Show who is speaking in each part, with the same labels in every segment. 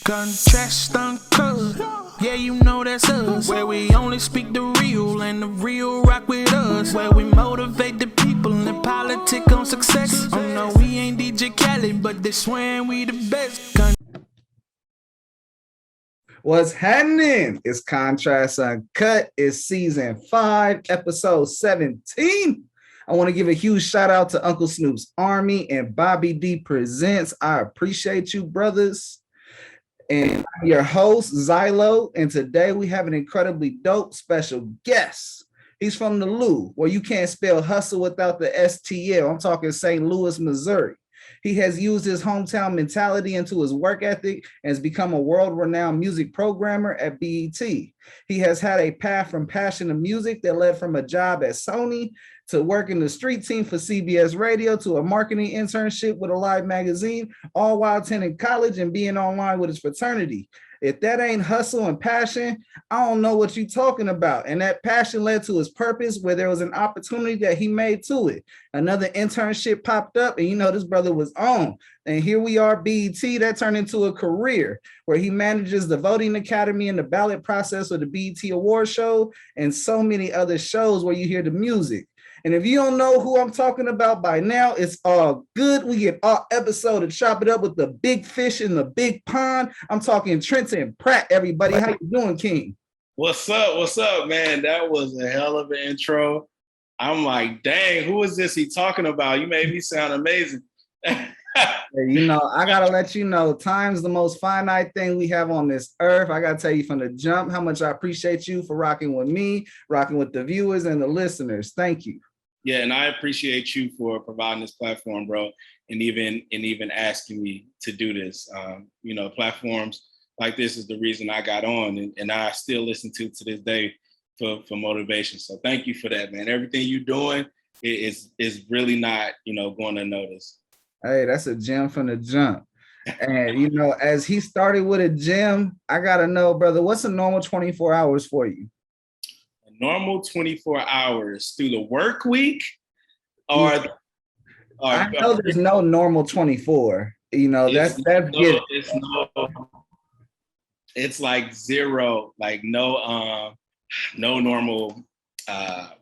Speaker 1: Contrast uncut, yeah, you know that's us. Where we only speak the real and the real rock with us. Where we motivate the people and politic on success. Oh no, we ain't DJ Khaled, but they swearing we the best.
Speaker 2: What's happening? It's Contrast Uncut. It's season 5, episode 17. I want to give a huge shout out to Uncle Snoop's Army and Bobby D Presents. I appreciate you, brothers. And I'm your host, Xylo, and today we have an incredibly dope special guest. He's from the Lou, where you can't spell hustle without the STL. I'm talking St. Louis, Missouri. He has used his hometown mentality into his work ethic and has become a world-renowned music programmer at BET. He has had a path from passion to music that led from a job at Sony to working the street team for CBS Radio to a marketing internship with a live magazine, all while attending college and being online with his fraternity. If that ain't hustle and passion, I don't know what you're talking about. And that passion led to his purpose, where there was an opportunity that he made to it. Another internship popped up, and this brother was on. And here we are, BET, that turned into a career where he manages the voting academy and the ballot process of the BET Award Show and so many other shows where you hear the music. And if you don't know who I'm talking about by now, it's all good. We get all episode to chop it up with the big fish in the big pond. I'm talking Trenton Pratt, everybody. How you doing, King?
Speaker 3: What's up? What's up, man? That was a hell of an intro. I'm like, dang, who is this he talking about? You made me sound amazing.
Speaker 2: I got to let you know, time's the most finite thing we have on this earth. I got to tell you from the jump how much I appreciate you for rocking with me, rocking with the viewers and the listeners. Thank you.
Speaker 3: Yeah, and I appreciate you for providing this platform, bro, and even asking me to do this. Platforms like this is the reason I got on, and I still listen to this day for motivation. So thank you for that, man. Everything you're doing is really not, going unnoticed.
Speaker 2: Hey, that's a gem from the jump. And, as he started with a gem, I got to know, brother, what's a normal 24 hours for you?
Speaker 3: Normal 24 hours through the work week, or
Speaker 2: I know there's no normal 24. It's
Speaker 3: like zero, like no normal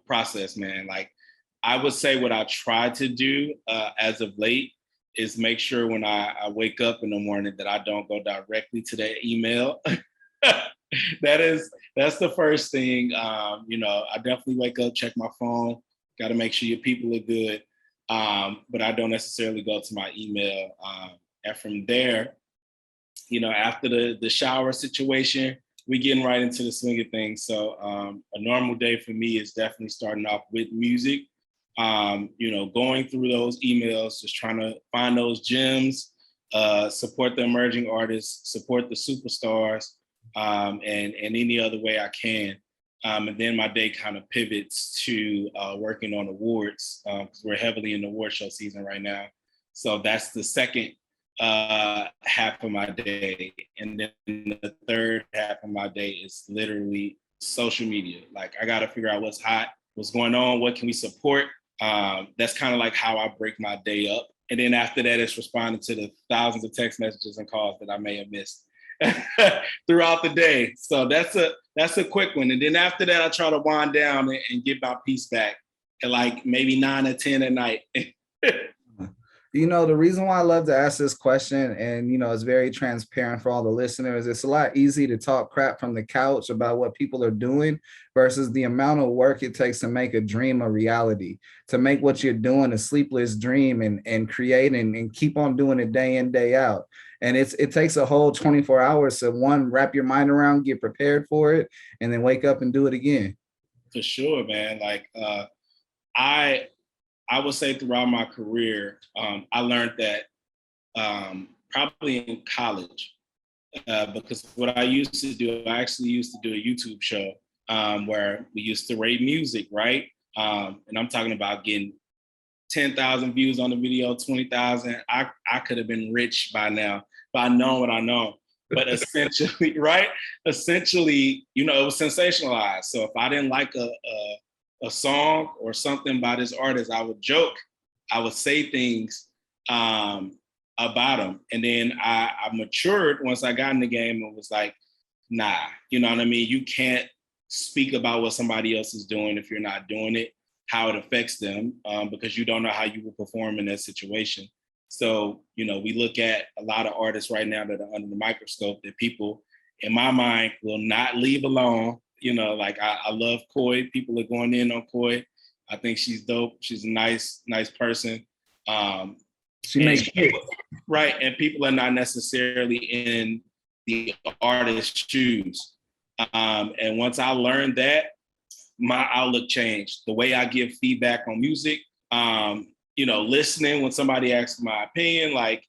Speaker 3: process, man. Like I would say what I try to do as of late is make sure when I wake up in the morning that I don't go directly to that email. That's the first thing. I definitely wake up, check my phone, got to make sure your people are good. But I don't necessarily go to my email. And from there, after the shower situation, we getting right into the swing of things. So a normal day for me is definitely starting off with music, going through those emails, just trying to find those gems, support the emerging artists, support the superstars, and any other way I can. And then my day kind of pivots to working on awards, because we're heavily in the award show season right now. So that's the second half of my day. And then the third half of my day is literally social media. Like I got to figure out what's hot, what's going on, what can we support? That's kind of like how I break my day up. And then after that, it's responding to the thousands of text messages and calls that I may have missed throughout the day. So that's a quick one. And then after that, I try to wind down and get my peace back at like maybe 9 or 10 at night.
Speaker 2: The reason why I love to ask this question, and it's very transparent for all the listeners, it's a lot easier to talk crap from the couch about what people are doing versus the amount of work it takes to make a dream a reality, to make what you're doing a sleepless dream and create and keep on doing it day in, day out. And it takes a whole 24 hours to wrap your mind around, get prepared for it, and then wake up and do it again.
Speaker 3: For sure, man. Like I would say throughout my career, I learned that probably in college, because what I used to do, I actually used to do a YouTube show where we used to rate music, right? And I'm talking about getting 10,000 views on the video, 20,000. I could have been rich by now if I know what I know. But essentially, right? Essentially, it was sensationalized. So if I didn't like a song or something by this artist, I would joke, I would say things about them. And then I matured once I got in the game and was like, nah, you know what I mean? You can't speak about what somebody else is doing if you're not doing it, how it affects them, because you don't know how you will perform in that situation. So, we look at a lot of artists right now that are under the microscope that people, in my mind, will not leave alone. Like I love Koi. People are going in on Koi. I think she's dope. She's a nice person.
Speaker 2: She makes it.
Speaker 3: Right. And people are not necessarily in the artist's shoes. And once I learned that, my outlook changed. The way I give feedback on music, listening when somebody asks my opinion, like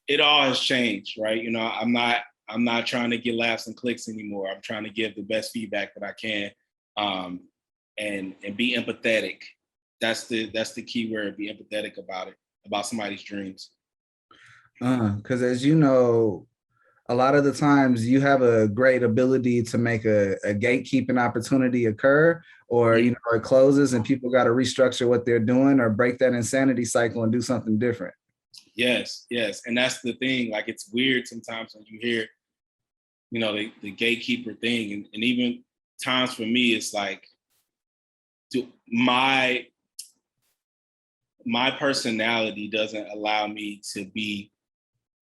Speaker 3: it all has changed, right? I'm not trying to get laughs and clicks anymore. I'm trying to give the best feedback that I can, and be empathetic. That's the key word. Be empathetic about somebody's dreams.
Speaker 2: Because as you know, a lot of the times you have a great ability to make a gatekeeping opportunity occur, or it closes and people got to restructure what they're doing or break that insanity cycle and do something different.
Speaker 3: Yes. And that's the thing. Like, it's weird sometimes when you hear, the gatekeeper thing. And even times for me, it's like, my personality doesn't allow me to be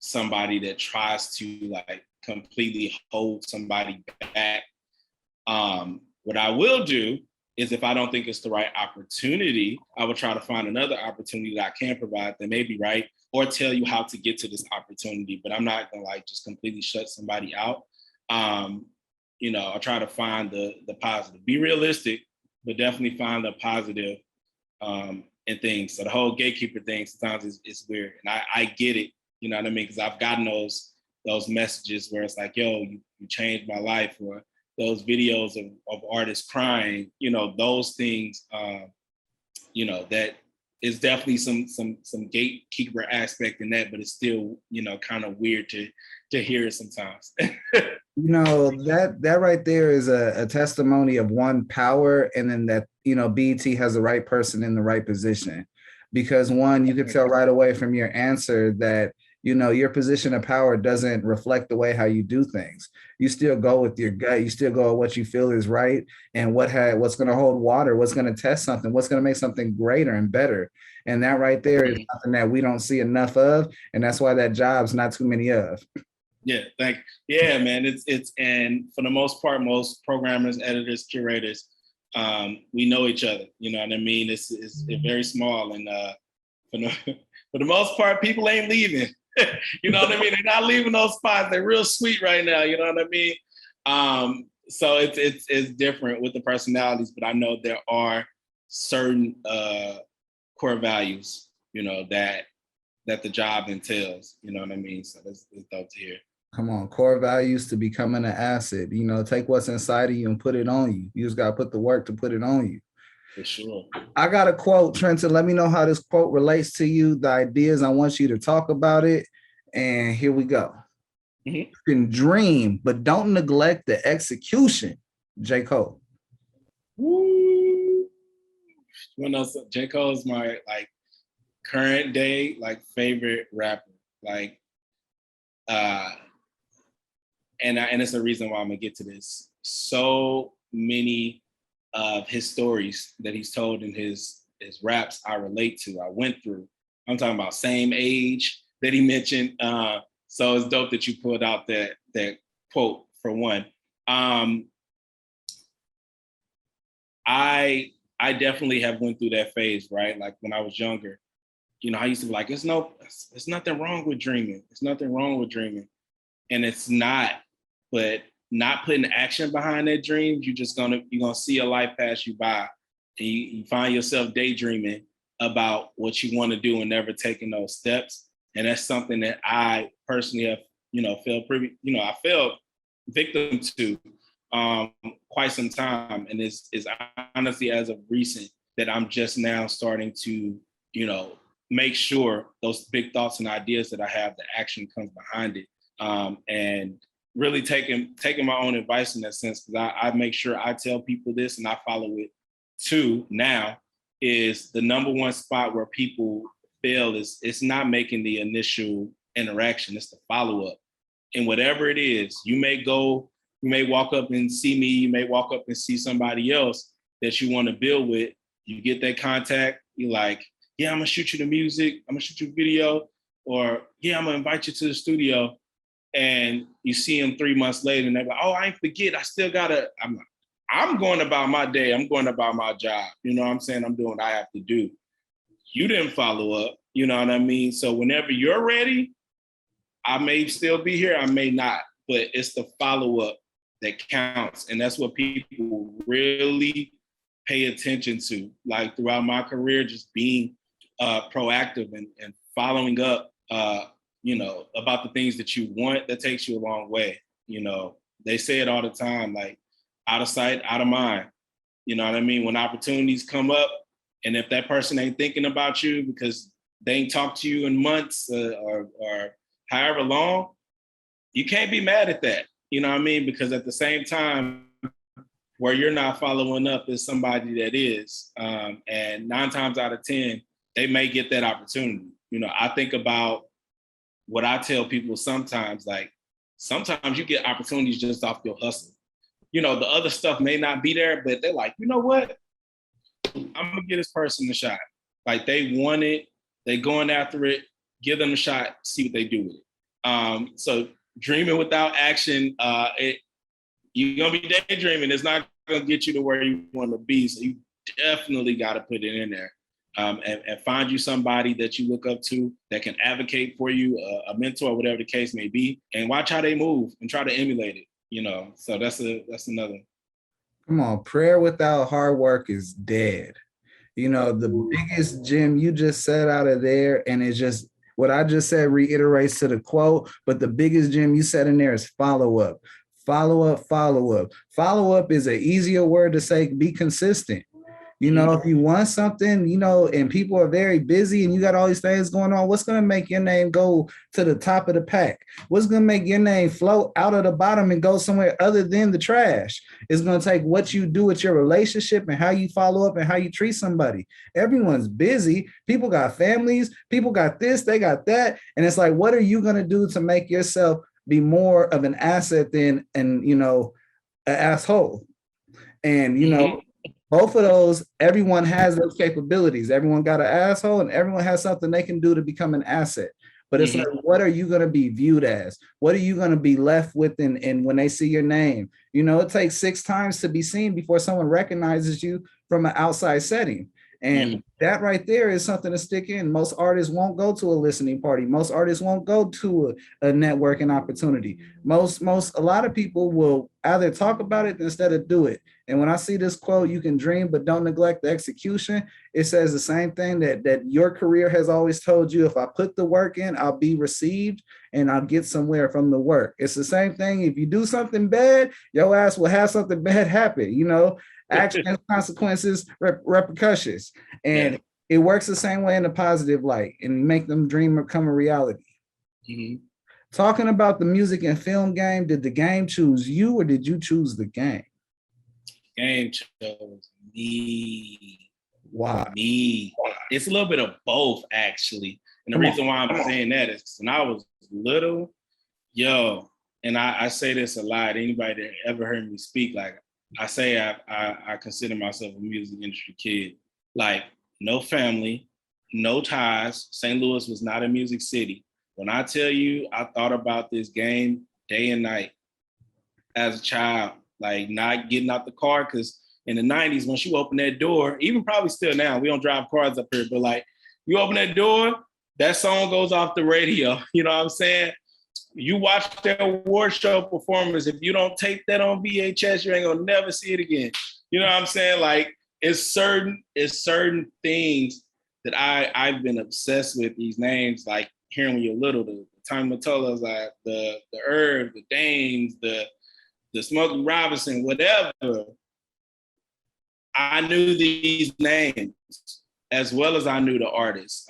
Speaker 3: somebody that tries to like completely hold somebody back. What I will do is, if I don't think it's the right opportunity, I will try to find another opportunity that I can provide that may be right, or tell you how to get to this opportunity. But I'm not gonna like just completely shut somebody out. I'll try to find the positive. Be realistic, but definitely find the positive in things. So the whole gatekeeper thing sometimes is weird, and I get it. You know what I mean? Because I've gotten those messages where it's like, yo, you changed my life, or those videos of artists crying, those things, that is definitely some gatekeeper aspect in that, but it's still, kind of weird to hear it sometimes.
Speaker 2: That right there is a testimony of one, power, and then that, BET has the right person in the right position. Because one, you could tell right away from your answer that, your position of power doesn't reflect the way how you do things. You still go with your gut. You still go with what you feel is right, and what's going to hold water, what's going to test something, what's going to make something greater and better. And that right there is something that we don't see enough of. And that's why that job's not too many of.
Speaker 3: Yeah, thank you. Yeah, man. It's and for the most part, most programmers, editors, curators, we know each other. You know what I mean? It's very small, and for the most part, people ain't leaving. You know what I mean? They're not leaving those spots. They're real sweet right now. You know what I mean? So it's different with the personalities, but I know there are certain core values, that the job entails. You know what I mean? So it's dope to hear.
Speaker 2: Come on, core values to becoming an asset. Take what's inside of you and put it on you. You just got to put the work to put it on you.
Speaker 3: For sure.
Speaker 2: I got a quote, Trenton. Let me know how this quote relates to you, the ideas. I want you to talk about it. And here we go.
Speaker 3: Mm-hmm.
Speaker 2: You can dream, but don't neglect the execution. J. Cole.
Speaker 3: Woo. J. Cole is my current day favorite rapper. And it's a reason why I'm gonna get to this. So many of his stories that he's told in his raps I relate to, I went through. I'm talking about same age that he mentioned. So it's dope that you pulled out that quote for one. I definitely have went through that phase, right? Like when I was younger, I used to be like, there's nothing wrong with dreaming. There's nothing wrong with dreaming. And it's not, but not putting action behind that dream, you're gonna see a life pass you by, and you find yourself daydreaming about what you want to do and never taking those steps. And that's something that I personally have, I fell victim to quite some time. And it's honestly as of recent that I'm just now starting to, make sure those big thoughts and ideas that I have, the action comes behind it. And really taking my own advice in that sense, because I make sure I tell people this and I follow it too now, is the number one spot where people fail is it's not making the initial interaction, it's the follow-up. And whatever it is, you may walk up and see me, you may walk up and see somebody else that you want to build with. You get that contact, you're like, yeah, I'm gonna shoot you the music, I'm gonna shoot you a video, or yeah, I'm gonna invite you to the studio. And you see them 3 months later and they're like, oh, I ain't forget, I still gotta, I'm going about my day, I'm going about my job. You know what I'm saying? I'm doing what I have to do. You didn't follow up, you know what I mean? So whenever you're ready, I may still be here, I may not, but it's the follow-up that counts. And that's what people really pay attention to. Like throughout my career, just being proactive and following up, you know, about the things that you want, that takes you a long way. You know, they say it all the time, like out of sight, out of mind. You know what I mean? When opportunities come up, and if that person ain't thinking about you because they ain't talked to you in months or however long, you can't be mad at that. You know what I mean? Because at the same time, where you're not following up is somebody that is. And 9 times out of 10, they may get that opportunity. You know, I think about what I tell people sometimes, like sometimes you get opportunities just off your hustle. You know, the other stuff may not be there, but they're like, you know what? I'm gonna give this person a shot. Like they want it, they going after it, give them a shot, see what they do with it. So dreaming without action, you're gonna be daydreaming. It's not gonna get you to where you want to be. So you definitely got to put it in there, and find you somebody that you look up to that can advocate for you, a mentor, whatever the case may be, and watch how they move and try to emulate it. You know, so that's another.
Speaker 2: Come on, prayer without hard work is dead. You know, the biggest gem you just said out of there, and it's just what I just said reiterates to the quote, but the biggest gem you said in there is follow up. Follow up, follow up. Follow up is an easier word to say, be consistent. You know, if you want something, you know, and people are very busy and you got all these things going on, what's going to make your name go to the top of the pack? What's going to make your name float out of the bottom and go somewhere other than the trash? It's going to take what you do with your relationship and how you follow up and how you treat somebody. Everyone's busy. People got families. People got this, they got that. And it's like, what are you going to do to make yourself be more of an asset than, an asshole? And, you know, both of those, everyone has those capabilities. Everyone got an asshole and everyone has something they can do to become an asset. But it's like, what are you going to be viewed as? What are you going to be left with in when they see your name? You know, it takes 6 times to be seen before someone recognizes you from an outside setting. And that right there is something to stick in. Most artists won't go to a listening party. Most artists won't go to a networking opportunity. A lot of people will either talk about it instead of do it. And when I see this quote, you can dream, but don't neglect the execution. It says the same thing that your career has always told you. If I put the work in, I'll be received and I'll get somewhere from the work. It's the same thing. If you do something bad, your ass will have something bad happen, you know. Actions, consequences, repercussions. And it works the same way in a positive light and make them dream become a reality. Talking about the music and film game, did the game choose you or did you choose the game?
Speaker 3: Game chose me.
Speaker 2: Why?
Speaker 3: Me. It's a little bit of both, actually. And the reason why I'm saying that is when I was little, and I say this a lot, anybody that ever heard me speak, like, I say I consider myself a music industry kid. Like, no family, no ties. St. Louis was not a music city. When I tell you, I thought about this game day and night as a child, like not getting out the car, because in the 90s, once you open that door, even probably still now, we don't drive cars up here, but like you open that door, that song goes off the radio. You know what I'm saying? You watch their award show performance. If you don't tape that on VHS, you ain't gonna never see it again. You know what I'm saying? Like it's certain things that I've been obsessed with. These names, like hearing when you're little, the Tommy Mottolas, like the Irv, the Dames, the Smokey Robinson, whatever. I knew these names as well as I knew the artists.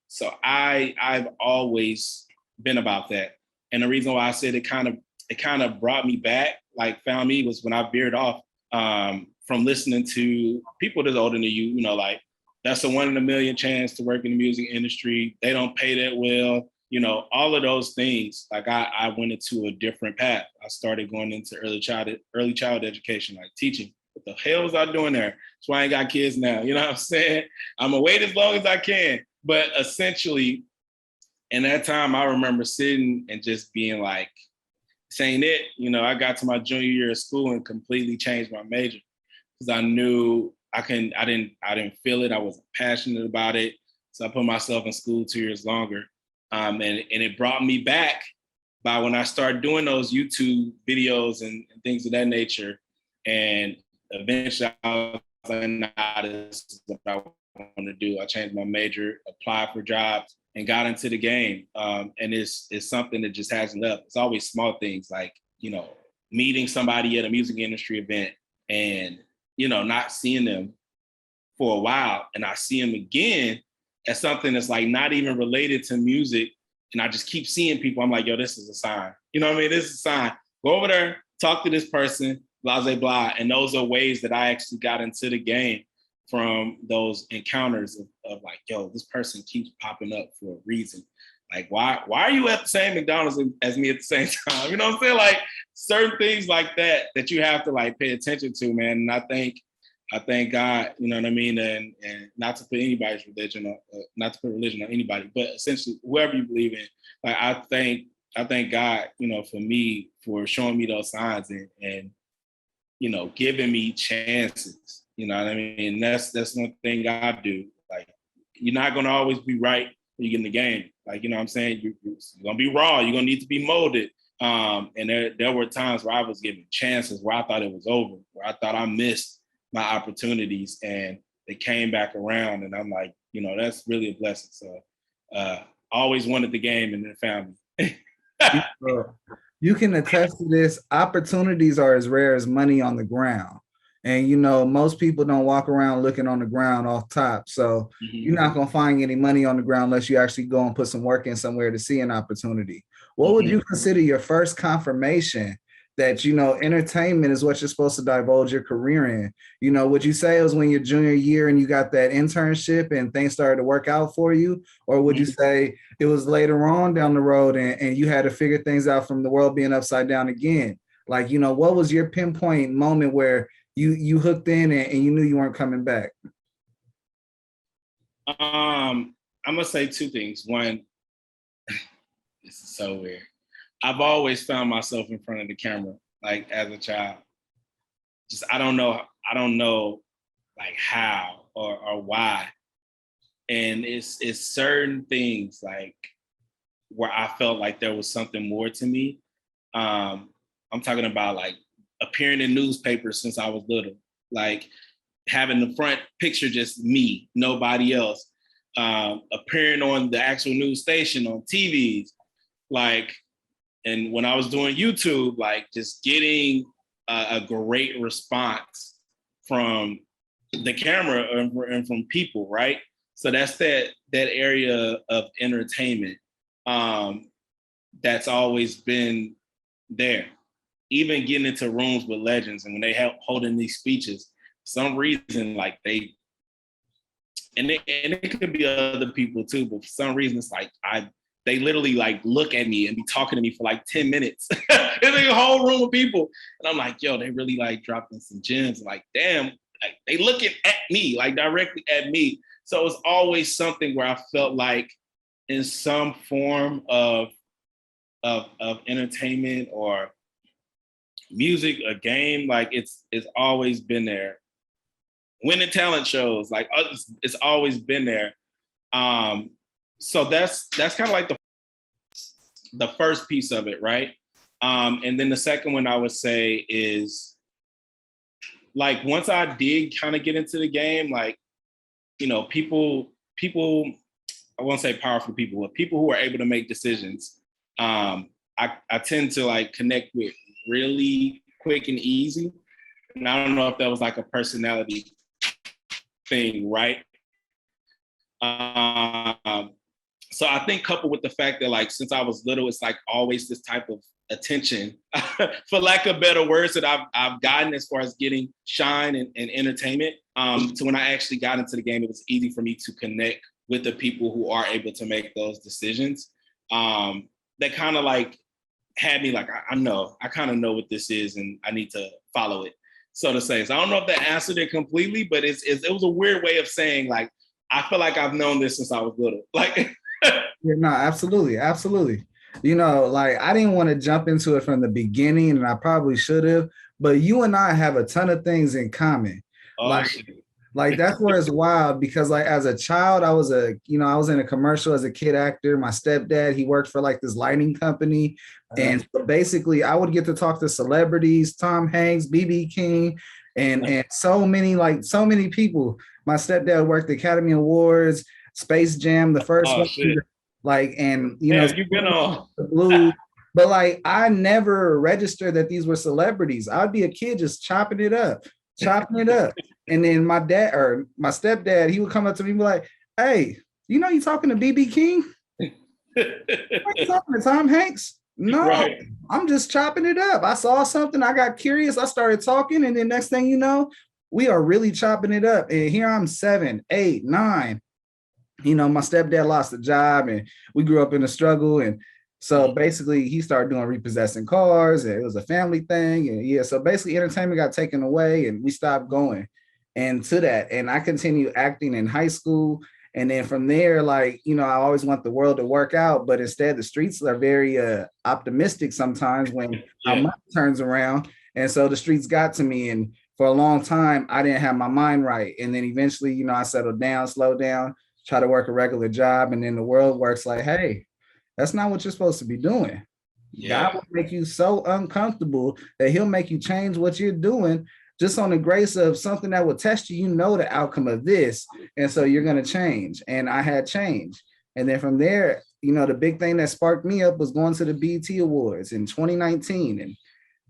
Speaker 3: So I've always been about that. And the reason why I said it kind of brought me back, like found me, was when I veered off from listening to people that's older than you, you know, like that's a 1 in a million chance to work in the music industry. They don't pay that well. You know, all of those things. Like I went into a different path. I started going into early child education, like teaching. What the hell was I doing there? That's why I ain't got kids now. You know what I'm saying? I'm gonna wait as long as I can. But essentially, in that time, I remember sitting and just being like, this ain't it. You know, I got to my junior year of school and completely changed my major because I knew I didn't feel it. I wasn't passionate about it. So I put myself in school 2 years longer. And it brought me back by when I started doing those YouTube videos and things of that nature. And eventually I was like, nah, this is what I want to do. I changed my major, applied for jobs, and got into the game. And it's something that just hasn't left. It's always small things like, you know, meeting somebody at a music industry event and, you know, not seeing them for a while. And I see them again as something that's like not even related to music. And I just keep seeing people. I'm like, yo, this is a sign. You know what I mean? This is a sign. Go over there, talk to this person, blah, blah, blah. And those are ways that I actually got into the game from those encounters of like, yo, this person keeps popping up for a reason. Like, why are you at the same McDonald's as me at the same time? You know what I'm saying? Like certain things like that you have to like pay attention to, man. And I thank God, you know what I mean? And not to put anybody's religion on, not to put religion on anybody, but essentially whoever you believe in, like I thank God, you know, for me, for showing me those signs and you know, giving me chances. You know what I mean? And that's one thing I do. Like, you're not gonna always be right when you get in the game. Like, you know what I'm saying? You're gonna be raw. You're gonna need to be molded. And there were times where I was given chances where I thought it was over, where I thought I missed my opportunities, and they came back around. And I'm like, you know, that's really a blessing. So always wanted the game and then found me.
Speaker 2: You can attest to this. Opportunities are as rare as money on the ground. And, you know, most people don't walk around looking on the ground off top. So you're not going to find any money on the ground unless you actually go and put some work in somewhere to see an opportunity. What would you consider your first confirmation that, you know, entertainment is what you're supposed to divulge your career in? You know, would you say it was when your junior year and you got that internship and things started to work out for you? Or would you say it was later on down the road and you had to figure things out from the world being upside down again? Like, you know, what was your pinpoint moment where you hooked in and you knew you weren't coming back?
Speaker 3: I'm gonna say two things. One, this is so weird. I've always found myself in front of the camera, like as a child. Just I don't know like how or why. And it's certain things like where I felt like there was something more to me. I'm talking about like appearing in newspapers since I was little, like having the front picture just me, nobody else. Appearing on the actual news station on TVs, like, and when I was doing YouTube, like just getting a great response from the camera and from people, right? So that's that area of entertainment that's always been there. Even getting into rooms with legends and when they holding these speeches, for some reason, like they, and it could be other people too, but for some reason it's like they literally like look at me and be talking to me for like 10 minutes. It's like a whole room of people. And I'm like, yo, they really like dropping some gems. Like, damn, like they looking at me, like directly at me. So it's always something where I felt like in some form of entertainment or music, a game, like it's always been there. Winning talent shows, like it's always been there. So that's kind of like the first piece of it, right? And then the second one I would say is like once I did kind of get into the game, like, you know, people, I won't say powerful people, but people who are able to make decisions, I tend to like connect with really quick and easy. And I don't know if that was like a personality thing, right? So I think coupled with the fact that like since I was little, it's like always this type of attention, for lack of better words, that I've gotten as far as getting shine and entertainment. So when I actually got into the game, it was easy for me to connect with the people who are able to make those decisions. That kind of like had me like, I kind of know what this is and I need to follow it, so to say. So I don't know if that answered it completely, but it was a weird way of saying like, I feel like I've known this since I was little. Like,
Speaker 2: yeah, no, absolutely, absolutely. You know, like I didn't want to jump into it from the beginning, and I probably should have. But you and I have a ton of things in common. Like, like that's where it's wild because like as a child, I was in a commercial as a kid actor. My stepdad, he worked for like this lighting company. And so basically I would get to talk to celebrities, Tom Hanks, BB King, and so many people. My stepdad worked the Academy Awards, Space Jam, the first one.
Speaker 3: Shit.
Speaker 2: Like, and
Speaker 3: you've been on
Speaker 2: the blue. But like I never registered that these were celebrities. I'd be a kid just chopping it up. And then my dad or my stepdad, he would come up to me and be like, "Hey, you talking to BB King? Are you talking to Tom Hanks?" No, right. I'm just chopping it up. I saw something, I got curious, I started talking, and then next thing you know, we are really chopping it up. And here I'm 7, 8, 9. My stepdad lost a job and we grew up in a struggle. And so basically he started doing repossessing cars and it was a family thing. And yeah, so basically entertainment got taken away and we stopped going into that. And I continued acting in high school. And then from there, like, I always want the world to work out, but instead the streets are very optimistic sometimes when our money turns around. And so the streets got to me. And for a long time, I didn't have my mind right. And then eventually, I settled down, slowed down, try to work a regular job. And then the world works like, hey, that's not what you're supposed to be doing. God will make you so uncomfortable that he'll make you change what you're doing just on the grace of something that will test you, the outcome of this. And so you're going to change. And I had change. And then from there, the big thing that sparked me up was going to the BET Awards in 2019. And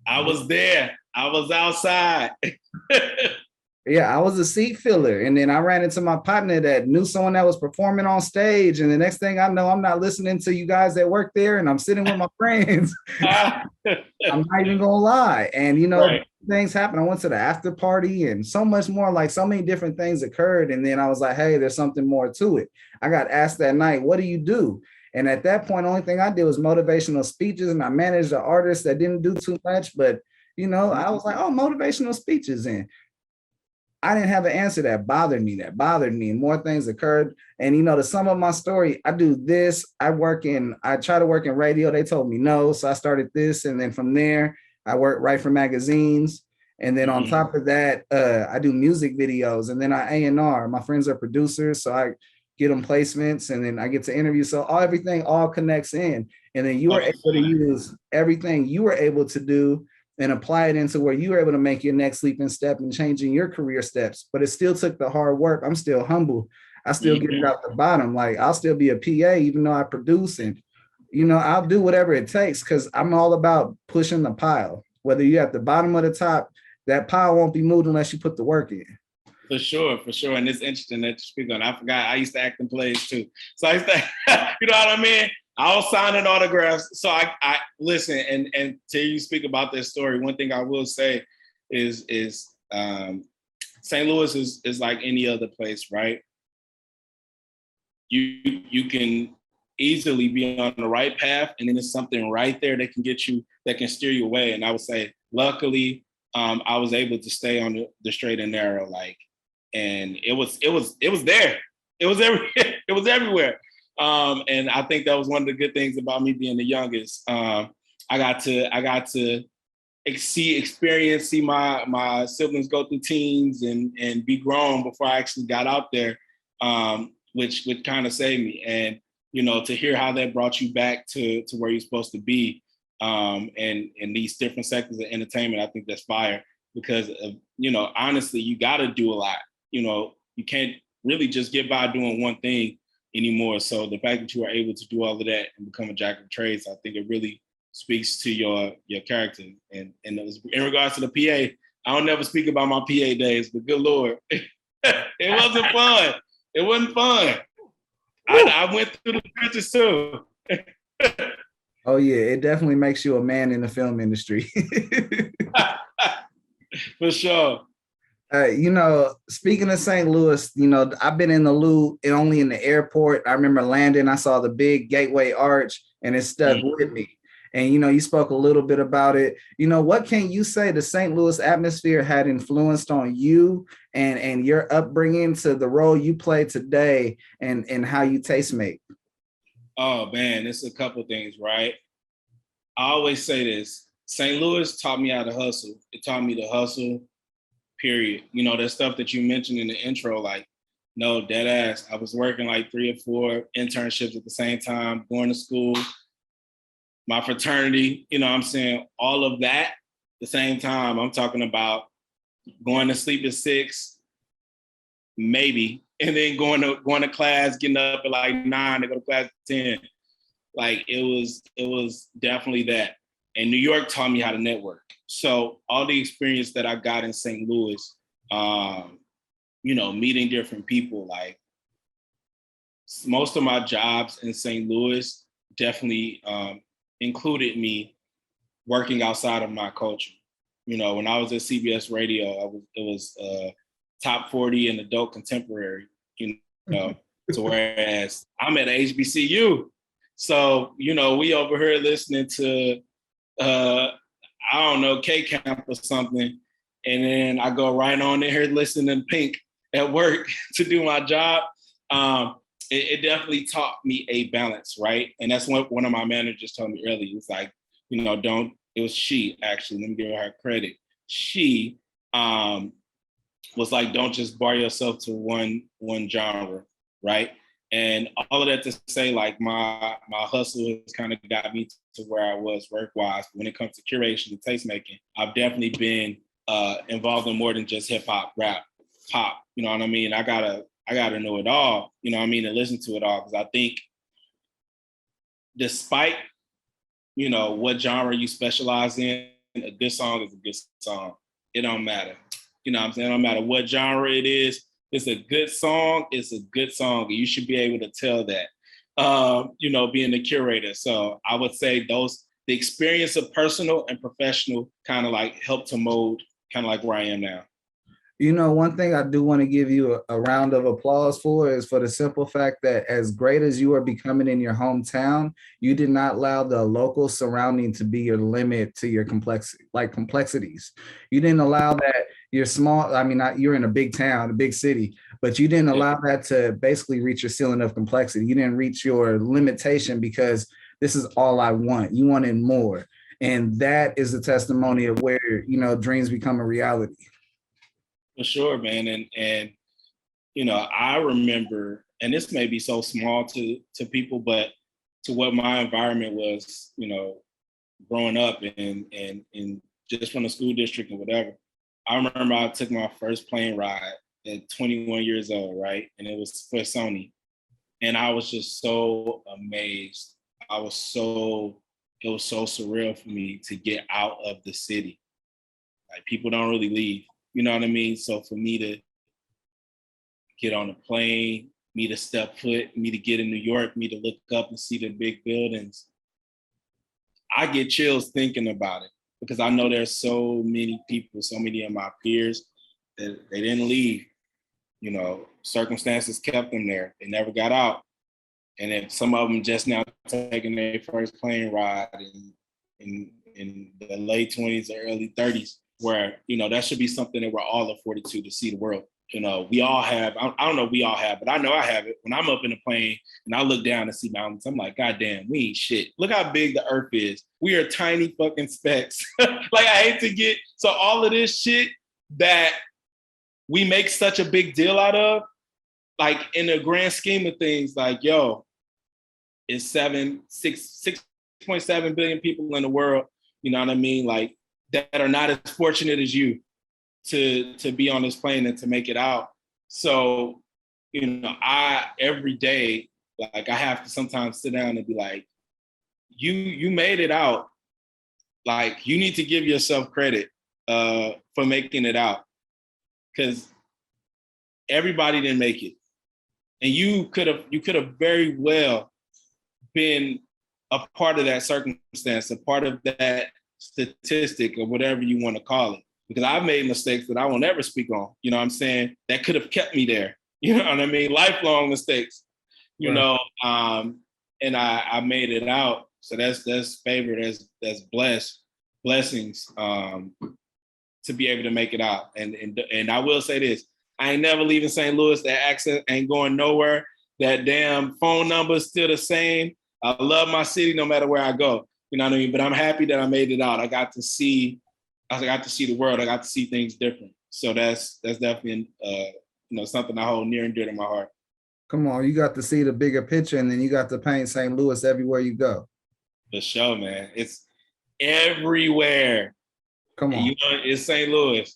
Speaker 3: I was there. I was outside.
Speaker 2: Yeah, I was a seat filler. And then I ran into my partner that knew someone that was performing on stage. And the next thing I know, I'm not listening to you guys that work there and I'm sitting with my friends. I'm not even gonna lie. And things happen. I went to the after party and so much more, like so many different things occurred. And then I was like, hey, there's something more to it. I got asked that night, what do you do? And at that point, the only thing I did was motivational speeches, and I managed the artists that didn't do too much. But, I was like, oh, motivational speeches. And I didn't have an answer that bothered me. And more things occurred. And, to sum up my story, I do this. I try to work in radio. They told me no. So I started this. And then from there, I write for magazines. And then on top of that, I do music videos. And then I A&R. My friends are producers. So I get them placements and then I get to interview. So everything all connects in. And then you are able to use everything you were able to do and apply it into where you were able to make your next leap and step and changing your career steps. But it still took the hard work. I'm still humble. I still get it out the bottom. Like I'll still be a PA, even though I produce, and, I'll do whatever it takes because I'm all about pushing the pile. Whether you're at the bottom or the top, that pile won't be moved unless you put the work in.
Speaker 3: For sure. And it's interesting that you speak on. I forgot I used to act in plays too. So I used to, you know what I mean? I was signing autographs. So I listen, and till you speak about this story, one thing I will say is St. Louis is like any other place, right? You can easily be on the right path, and then there's something right there that can steer you away. And I would say, luckily, I was able to stay on the straight and narrow, and it was there. It was everywhere. And I think that was one of the good things about me being the youngest. I got to experience, see my siblings go through teens and be grown before I actually got out there, which kind of saved me. And, to hear how that brought you back to where you're supposed to be, and in these different sectors of entertainment, I think that's fire because, honestly, you got to do a lot. You can't really just get by doing one thing anymore. So the fact that you are able to do all of that and become a jack of trades, I think it really speaks to your character. And in regards to the PA, I don't never speak about my PA days, but good Lord, it wasn't fun. It wasn't fun. I went through the trenches too.
Speaker 2: Oh yeah, it definitely makes you a man in the film industry.
Speaker 3: For sure.
Speaker 2: Speaking of St. Louis, I've been in the Loop and only in the airport. I remember landing, I saw the big Gateway Arch and it stuck with me. And, you spoke a little bit about it. What can you say the St. Louis atmosphere had influenced on you and your upbringing to the role you play today and how you taste make?
Speaker 3: Oh man, it's a couple things, right? I always say this. St. Louis taught me how to hustle. It taught me to hustle, period. That stuff that you mentioned in the intro, like, no, dead ass. I was working like 3 or 4 internships at the same time, going to school, my fraternity, I'm saying all of that at the same time. I'm talking about going to sleep at 6, maybe, and then going to class, getting up at like 9 to go to class at 10. Like it was definitely that. And New York taught me how to network. So all the experience that I got in St. Louis, meeting different people, like most of my jobs in St. Louis definitely included me working outside of my culture. When I was at CBS Radio, it was top 40 in adult contemporary, so whereas I'm at HBCU. So, we over here listening to, K-Camp or something. And then I go right on in here listening to Pink at work to do my job. It definitely taught me a balance, right? And that's what one of my managers told me earlier. It's like, it was she, actually, let me give her credit. She was like, don't just bar yourself to one genre, right? And all of that to say, like, my hustle has kind of got me to where I was work-wise. When it comes to curation and tastemaking, I've definitely been involved in more than just hip hop, rap, pop. You know what I mean? I gotta know it all. You know what I mean? And listen to it all, because I think, despite what genre you specialize in, a good song is a good song. It don't matter. You know what I'm saying? It don't matter what genre it is. It's a good song. It's a good song. You should be able to tell that, being the curator. So I would say the experience of personal and professional kind of like helped to mold kind of like where I am now.
Speaker 2: One thing I do want to give you a round of applause for is for the simple fact that as great as you are becoming in your hometown, you did not allow the local surrounding to be your limit to your complexities. You didn't allow that you're small. I mean, you're in a big town, a big city, but you didn't allow that to basically reach your ceiling of complexity. You didn't reach your limitation because this is all I want. You wanted more. And that is a testimony of where, dreams become a reality.
Speaker 3: For sure, man. And I remember, and this may be so small to people, but to what my environment was, growing up and just from the school district and whatever. I remember I took my first plane ride at 21 years old, right? And it was for Sony. And I was just so amazed. It was so surreal for me to get out of the city. Like, people don't really leave. You know what I mean? So for me to get on a plane, me to step foot, me to get in New York, me to look up and see the big buildings, I get chills thinking about it, because I know there's so many people, so many of my peers that they didn't leave. Circumstances kept them there. They never got out. And then some of them just now taking their first plane ride in the late 20s or early 30s. Where, that should be something that we're all afforded to see the world. We all have, I don't know if we all have, but I know I have it. When I'm up in a plane and I look down and see mountains, I'm like, God damn, we ain't shit. Look how big the earth is. We are tiny fucking specks. Like, I hate to get, so all of this shit that we make such a big deal out of, like, in the grand scheme of things, like, yo, it's 6.7 billion people in the world. You know what I mean? Like, that are not as fortunate as you to be on this plane and to make it out. So, I every day, like, I have to sometimes sit down and be like, you made it out. Like, you need to give yourself credit for making it out, because everybody didn't make it. And you could have very well been a part of that circumstance, a part of that statistic or whatever you want to call it. Because I've made mistakes that I will never speak on, you know what I'm saying? That could have kept me there. You know what I mean? Lifelong mistakes, you know, and I made it out. So that's favor, that's blessings to be able to make it out. And I will say this, I ain't never leaving St. Louis. That accent ain't going nowhere. That damn phone number is still the same. I love my city no matter where I go. You know what I mean? But I'm happy that I made it out. I got to see the world. I got to see things different. So that's definitely something I hold near and dear to my heart.
Speaker 2: Come on, you got to see the bigger picture, and then you got to paint St. Louis everywhere you go.
Speaker 3: For sure, man. It's everywhere.
Speaker 2: Come on.
Speaker 3: It's St. Louis.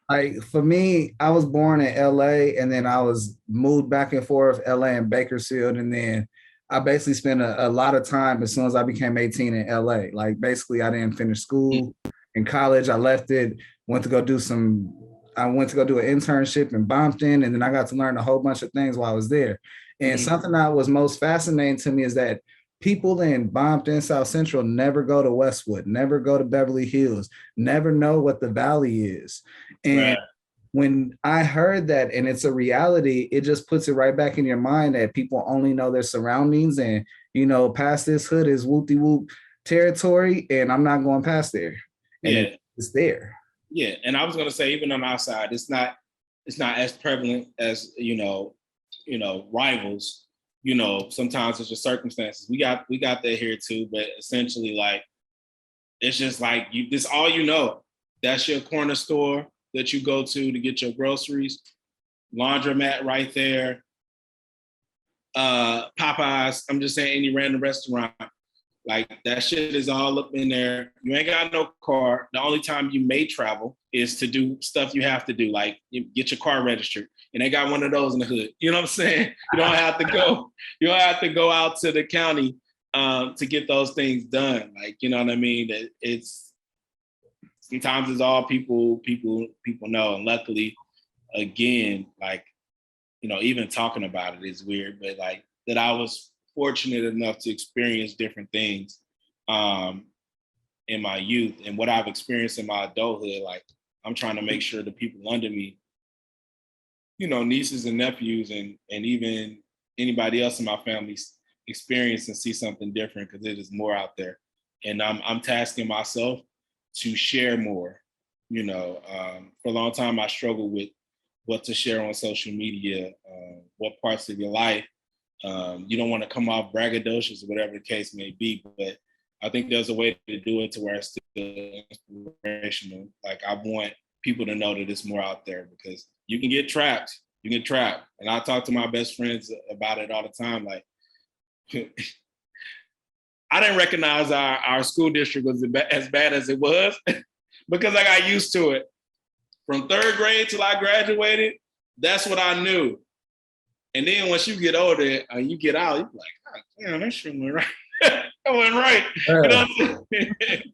Speaker 2: Like for me, I was born in LA, and then I was moved back and forth LA and Bakersfield, and then I basically spent a lot of time as soon as I became 18 in LA. Like basically I didn't finish school. In college, I left it, went to go do an internship in Bompton, and then I got to learn a whole bunch of things while I was there. And something that was most fascinating to me is that people in Bompton, South Central never go to Westwood, never go to Beverly Hills, never know what the Valley is. And when I heard that, and it's a reality, it just puts it right back in your mind that people only know their surroundings, and past this hood is whoop-de-whoop territory, and I'm not going past there. And it's there.
Speaker 3: Yeah, and I was gonna say, even on our side, it's not as prevalent as rivals. Sometimes it's just circumstances. We got that here too, but essentially, like, it's just like this all that's your corner store that you go to get your groceries, laundromat right there, Popeyes. I'm just saying, any random restaurant. Like, that shit is all up in there. You ain't got no car. The only time you may travel is to do stuff you have to do, like get your car registered. And they got one of those in the hood. You know what I'm saying? You don't have to go. You don't have to go out to the county to get those things done. Like, you know what I mean? Sometimes it's all people know. And luckily, again, like, even talking about it is weird, but like that I was fortunate enough to experience different things in my youth, and what I've experienced in my adulthood. Like, I'm trying to make sure the people under me, nieces and nephews, and even anybody else in my family experience and see something different, because it is more out there. And I'm tasking myself to share more. For a long time, I struggled with what to share on social media, what parts of your life. You don't want to come off braggadocious or whatever the case may be, but I think there's a way to do it to where it's still inspirational. Like, I want people to know that it's more out there, because you can get trapped. And I talk to my best friends about it all the time. Like, I didn't recognize our school district was as bad as it was because I got used to it. From third grade till I graduated, that's what I knew. And then once you get older and you get out, you're like, oh, damn, that shit went right. That went right. You know what I'm saying?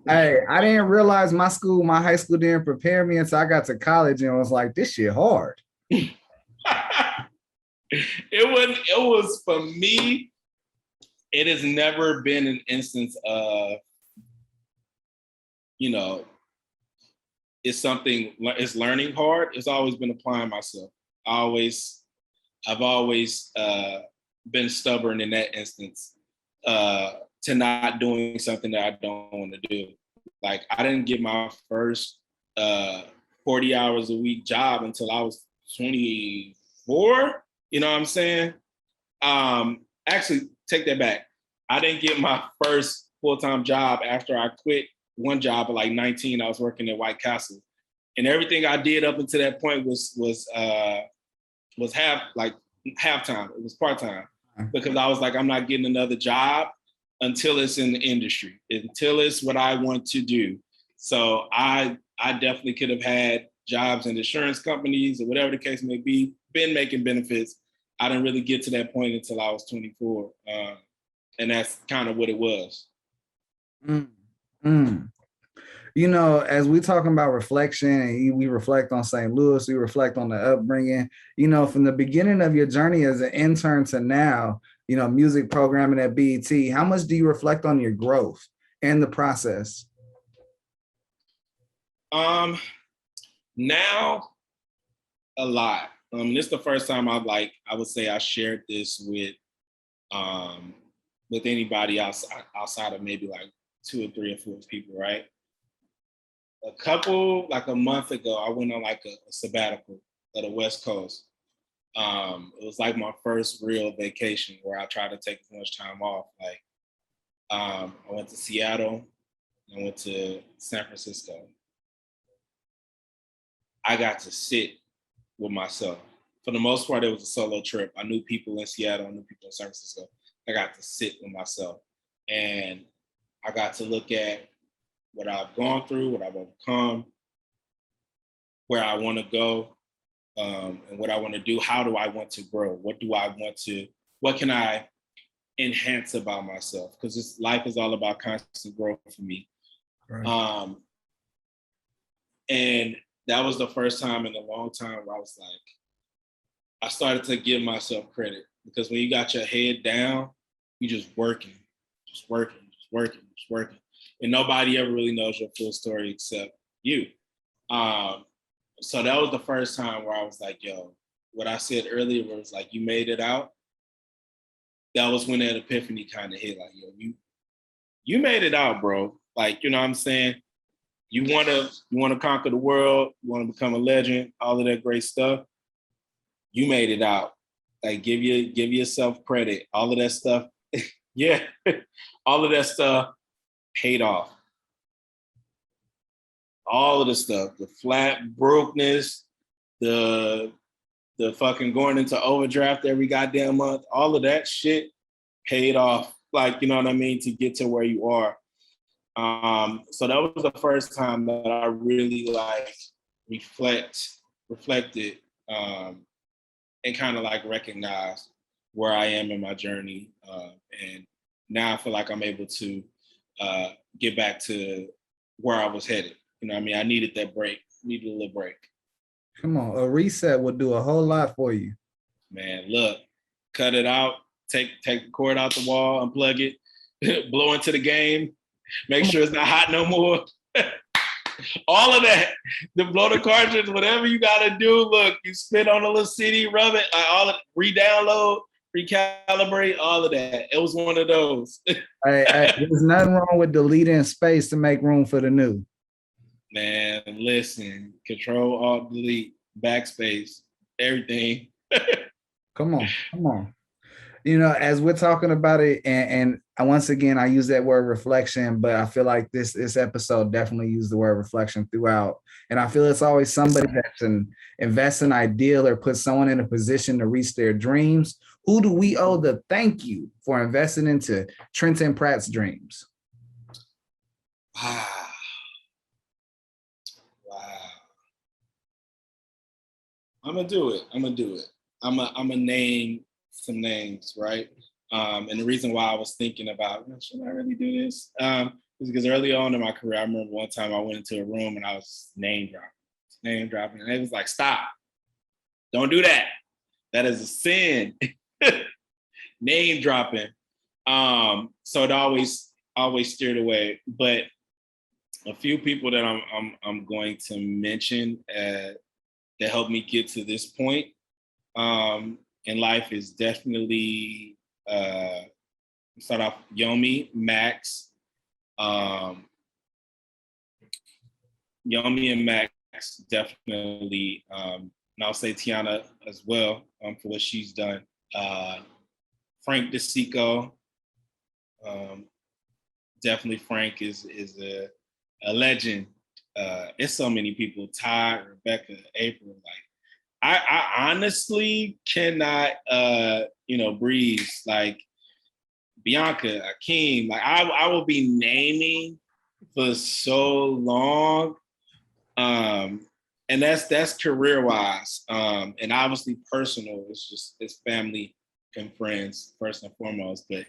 Speaker 2: Hey, I didn't realize my high school didn't prepare me until I got to college, and I was like, this shit hard.
Speaker 3: It was for me, it has never been an instance of, it's learning hard. It's always been applying myself. I've always been stubborn in that instance to not doing something that I don't want to do. Like, I didn't get my first 40 hours a week job until I was 24. You know what I'm saying? Actually, take that back. I didn't get my first full-time job after I quit one job at like 19. I was working at White Castle. And everything I did up until that point was half-time. It was part-time, because I was like, I'm not getting another job until it's in the industry, until it's what I want to do. So I definitely could have had jobs in insurance companies or whatever the case may be, been making benefits. I didn't really get to that point until I was 24. And that's kind of what it was.
Speaker 2: You know, as we talking about reflection and we reflect on St. Louis, we reflect on the upbringing, you know, from the beginning of your journey as an intern to now, you know, music programming at BET, how much do you reflect on your growth and the process?
Speaker 3: Now a lot. This is the first time I would say I shared this with anybody else outside of maybe like 2 or 3 or 4 people, right? Like a month ago, I went on like a sabbatical at the West Coast. It was like my first real vacation where I tried to take as much time off. Like, I went to Seattle, I went to San Francisco. I got to sit with myself. For the most part, it was a solo trip. I knew people in Seattle, I knew people in San Francisco. I got to sit with myself. And I got to look at what I've gone through, what I've overcome, where I want to go, and what I want to do. How do I want to grow? What can I enhance about myself? Because life is all about constant growth for me. Right. And that was the first time in a long time where I was like, I started to give myself credit, because when you got your head down, you just working. And nobody ever really knows your full story except you. So that was the first time where I was like, yo, what I said earlier was like, you made it out. That was when that epiphany kind of hit, like, yo, you made it out, bro. Like, you know what I'm saying? You wanna conquer the world, you wanna become a legend, all of that great stuff. You made it out. Like, give yourself credit. All of that stuff, yeah, all of that stuff paid off. All of the stuff, the flat brokenness, the fucking going into overdraft every goddamn month, all of that shit paid off. Like, you know what I mean, to get to where you are. So that was the first time that I really like reflected, and kind of like recognized where I am in my journey. And now I feel like I'm able to get back to where I was headed. You know what I mean? I needed that break, needed a little break.
Speaker 2: Come on, a reset would do a whole lot for you.
Speaker 3: Man, look, cut it out, take the cord out the wall, unplug it, blow into the game, make sure it's not hot no more. All of that, the blow the cartridge, whatever you gotta do. Look, you spit on a little CD, rub it, all of it, re-download, recalibrate, all of that. It was one of those.
Speaker 2: There's nothing wrong with deleting space to make room for the new.
Speaker 3: Man, listen, Control, Alt, Delete, Backspace, everything.
Speaker 2: Come on. You know, as we're talking about it, and once again, I use that word reflection, but I feel like this episode definitely used the word reflection throughout. And I feel it's always somebody that can invest in ideal or put someone in a position to reach their dreams. Who do we owe the thank you for investing into Trenton Pratt's dreams?
Speaker 3: Wow. I'm gonna do it. I'm gonna name some names, right? And the reason why I was thinking about, should I really do this? Is because early on in my career, I remember one time I went into a room and I was name dropping, and it was like, stop, don't do that. That is a sin. Name dropping. So it always steered away. But a few people that I'm going to mention that helped me get to this point in life is definitely start off Yomi, Max. Yomi and Max definitely, and I'll say Tiana as well for what she's done. Frank DeSico, definitely Frank is a legend. It's so many people, Todd, Rebecca, April, like I honestly cannot breathe. Like Bianca, Akeem, like I will be naming for so long. And that's career wise. And obviously personal, it's family and friends first and foremost. But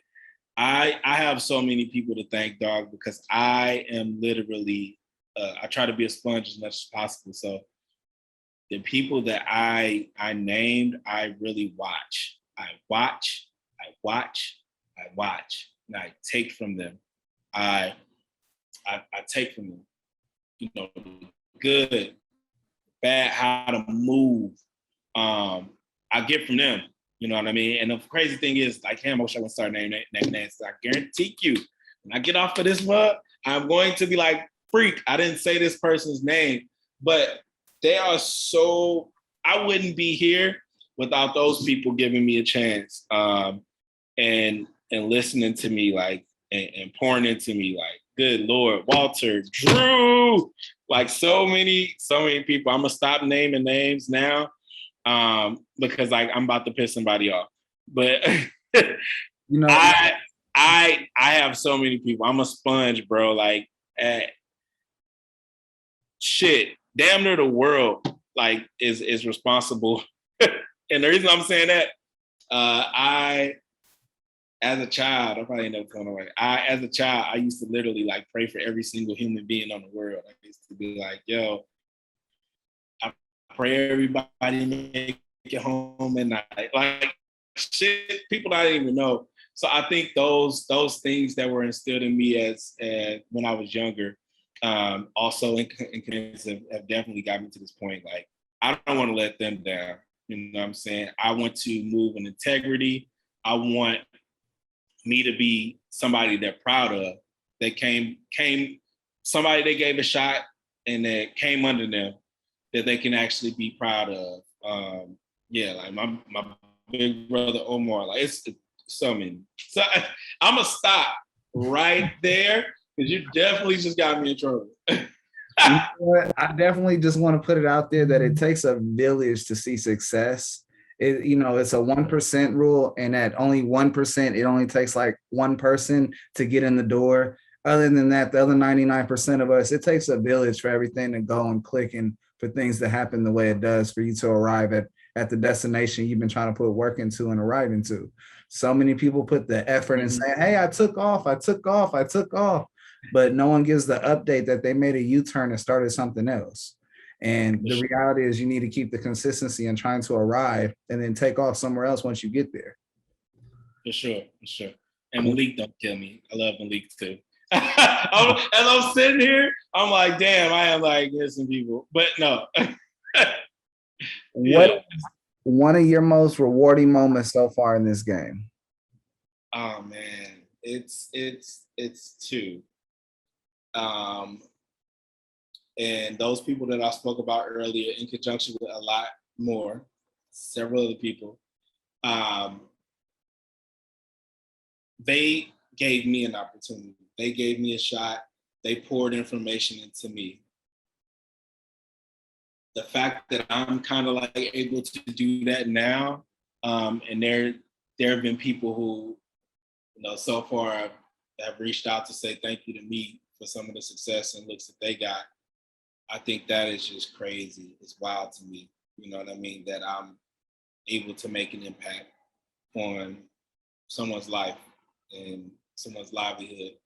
Speaker 3: I have so many people to thank, dog, because I am literally I try to be a sponge as much as possible. So the people that I named, I really watch. I watch, and I take from them. I take from them, you know, good, bad, how to move. I get from them, you know what I mean? And the crazy thing is, like him, I wish I would start naming names. I guarantee you, when I get off of this mug, I'm going to be like, freak, I didn't say this person's name, but they are so, I wouldn't be here without those people giving me a chance and listening to me, like, and pouring into me, like, good Lord, Walter, Drew, like so many people. I'm gonna stop naming names now because like I'm about to piss somebody off. But
Speaker 2: You know,
Speaker 3: I have so many people. I'm a sponge, bro. Like shit, damn near the world like is responsible. And the reason I'm saying that, I as a child, I probably never told nobody. As a child, I used to literally like pray for every single human being on the world. I used to be like, yo, I pray everybody make it home at night. Like shit, people I didn't even know. So I think those things that were instilled in me as when I was younger, also in have definitely got me to this point. Like I don't want to let them down. You know what I'm saying? I want to move in integrity. I want me to be somebody they're proud of. That came somebody they gave a shot and that came under them that they can actually be proud of. Yeah, like my big brother Omar, like it's so many. So I'm gonna stop right there because you definitely just got me in trouble.
Speaker 2: you know what? I definitely just want to put it out there that it takes a village to see success. It's a 1% rule, and at only 1%, it only takes like one person to get in the door. Other than that, the other 99% of us, it takes a village for everything to go and click and for things to happen the way it does for you to arrive at the destination you've been trying to put work into and arrive into. So many people put the effort and say, hey, I took off. But no one gives the update that they made a U-turn and started something else. And the reality is you need to keep the consistency and trying to arrive and then take off somewhere else once you get there.
Speaker 3: For sure. And Malik don't kill me. I love Malik too. As I'm sitting here, I'm like, damn, I am like missing people. But no.
Speaker 2: What is one of your most rewarding moments so far in this game?
Speaker 3: Oh man, it's two. And those people that I spoke about earlier, in conjunction with a lot more, several other people, they gave me an opportunity. They gave me a shot. They poured information into me. The fact that I'm kind of like able to do that now, and there have been people who, so far have reached out to say thank you to me for some of the success and looks that they got. I think that is just crazy. It's wild to me. You know what I mean? That I'm able to make an impact on someone's life and someone's livelihood.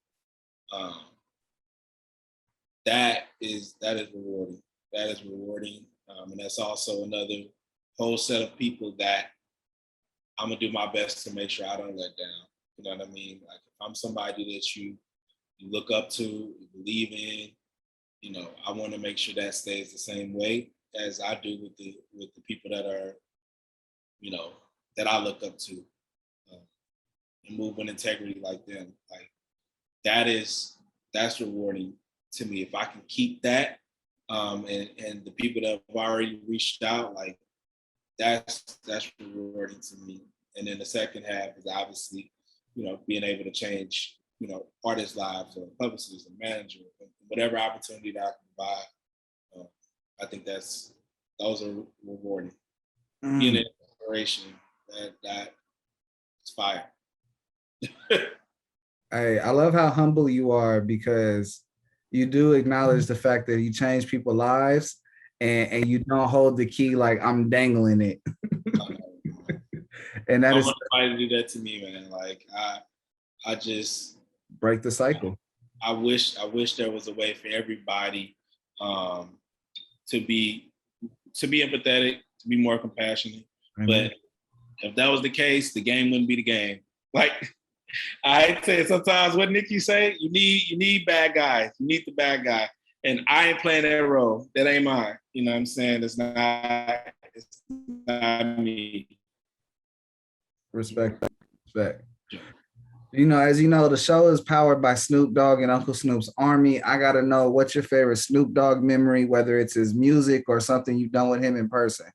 Speaker 3: That is rewarding. That is rewarding. And that's also another whole set of people that I'm gonna do my best to make sure I don't let down. You know what I mean? Like if I'm somebody that you look up to, you believe in, I want to make sure that stays the same way as I do with the people that are, that I look up to, and move in integrity like them. Like that's rewarding to me. If I can keep that, and the people that have already reached out, like that's rewarding to me. And then the second half is obviously, being able to change, artists' lives or publicists or manager, whatever opportunity that I can provide. I think those are rewarding. Being an inspiration, that's fire.
Speaker 2: I love how humble you are because you do acknowledge the fact that you change people's lives and you don't hold the key like I'm dangling it. And that
Speaker 3: I
Speaker 2: is
Speaker 3: want somebody to do that to me, man. Like I just
Speaker 2: break the cycle.
Speaker 3: I wish there was a way for everybody to be empathetic, to be more compassionate.
Speaker 2: Mm-hmm.
Speaker 3: But if that was the case, the game wouldn't be the game. Like I say sometimes, what Nick you say, you need bad guys. You need the bad guy. And I ain't playing that role. That ain't mine. You know what I'm saying? It's not me.
Speaker 2: Respect. You know, as you know, the show is powered by Snoop Dogg and Uncle Snoop's Army. I gotta know, what's your favorite Snoop Dogg memory, whether it's his music or something you've done with him in person?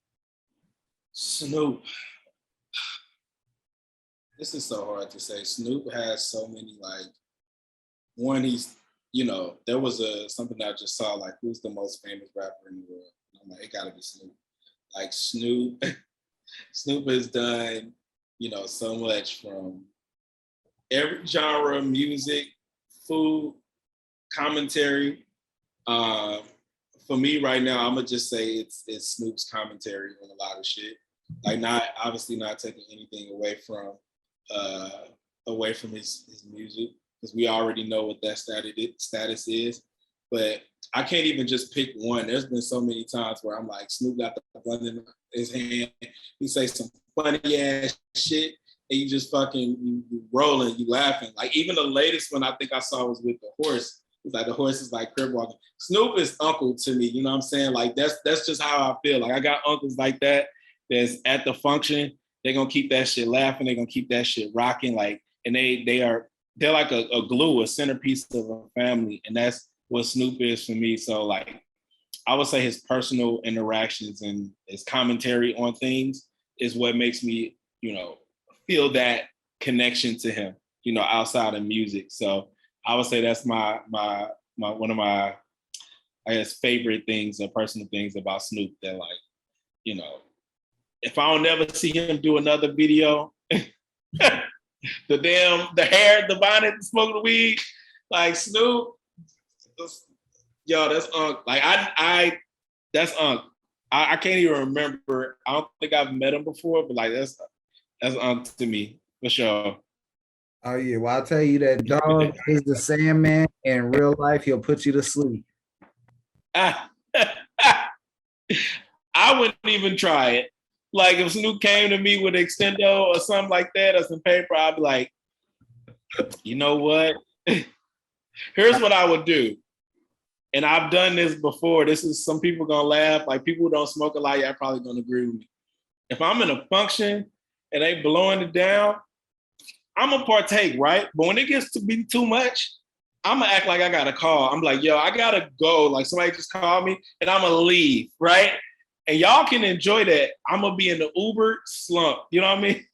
Speaker 3: Snoop. This is so hard to say. Snoop has so many, like, one, he's, you know, there was something that I just saw, like, who's the most famous rapper in the world? And I'm like, it gotta be Snoop. Like, Snoop has done, you know, so much from every genre of music, food, commentary. For me right now, I'm gonna just say it's Snoop's commentary on a lot of shit. Like, obviously not taking anything away from his music, because we already know what that status is. But I can't even just pick one. There's been so many times where I'm like, Snoop got the blunt in his hand, he say some funny ass shit, and you just fucking you rolling, you laughing. Like, even the latest one I think I saw was with the horse. It's like the horse is like crib walking. Snoop is uncle to me, you know what I'm saying? Like, that's just how I feel. Like, I got uncles like that that's at the function. They're gonna keep that shit laughing, they're gonna keep that shit rocking. Like, and they're like a glue, a centerpiece of a family. And that's what Snoop is for me. So, like, I would say his personal interactions and his commentary on things is what makes me, you know, feel that connection to him, you know, outside of music. So I would say that's my one of my, I guess, favorite things or personal things about Snoop, that, like, you know, if I don't never see him do another video, the hair, the bonnet, the smoking the weed, like, Snoop, yo, that's Unc. Like, that's Unc. I can't even remember. I don't think I've met him before, but, like, that's Unc to me, for sure.
Speaker 2: Oh yeah, well, I'll tell you that dog is the Sandman. In real life, he'll put you to sleep.
Speaker 3: I wouldn't even try it. Like, if Snoop came to me with an extendo or something like that, or some paper, I'd be like, you know what? Here's what I would do. And I've done this before. This is, some people gonna laugh. Like, people who don't smoke a lot, y'all probably gonna agree with me. If I'm in a function and they blowing it down, I'm gonna partake, right? But when it gets to be too much, I'm gonna act like I got a call. I'm like, yo, I gotta go. Like, somebody just called me and I'm gonna leave, right? And y'all can enjoy that. I'm gonna be in the Uber slump. You know what I mean?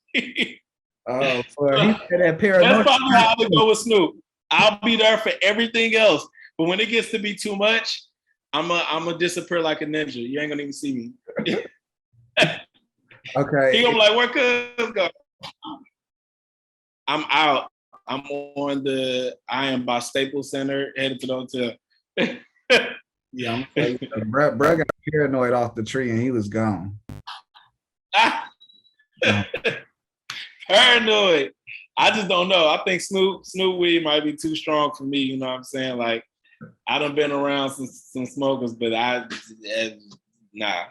Speaker 2: Oh, for he said that paranoia.
Speaker 3: That's probably how I would go with Snoop. I'll be there for everything else. But when it gets to be too much, I'm gonna disappear like a ninja. You ain't gonna even see me.
Speaker 2: Okay.
Speaker 3: He gonna be like, where could go? I'm out. I am by Staples Center, headed to the hotel.
Speaker 2: Yeah, I'm gonna tell you, Brett got paranoid off the tree and he was gone.
Speaker 3: Paranoid. I just don't know. I think Snoop weed might be too strong for me. You know what I'm saying? Like, I done been around some smokers, but nah.